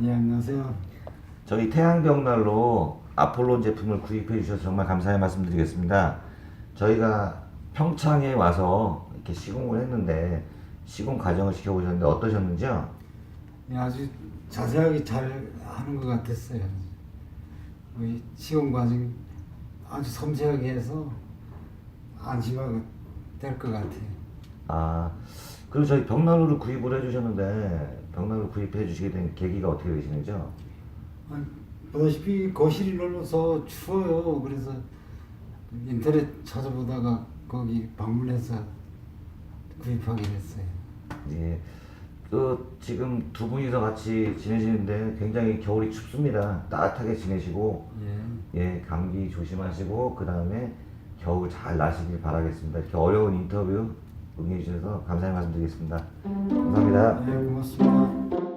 예, 안녕하세요. 저희 태양벽난로 아폴론 제품을 구입해 주셔서 정말 감사의 말씀드리겠습니다. 저희가 평창에 와서 이렇게 시공을 했는데 시공 과정을 시켜보셨는데 어떠셨는지요? 예, 아주 자세하게 잘 하는 것 같았어요. 이 시공 과정 아주 섬세하게 해서 안심하고 될 것 같아요. 아, 그리고 저희 벽난로를 구입을 해 주셨는데 벽난로 구입해 주시게 된 계기가 어떻게 되시는지요? 아니, 보다시피 거실이 넓어서 추워요. 그래서 인터넷 찾아보다가 거기 방문해서 구입하게 됐어요. 예. 지금 두 분이서 같이 지내시는데 굉장히 겨울이 춥습니다. 따뜻하게 지내시고, 예. 예, 감기 조심하시고, 그 다음에 겨울 잘 나시길 바라겠습니다. 이렇게 어려운 인터뷰 응해주셔서 감사의 말씀드리겠습니다. 감사합니다. 예, 고맙습니다.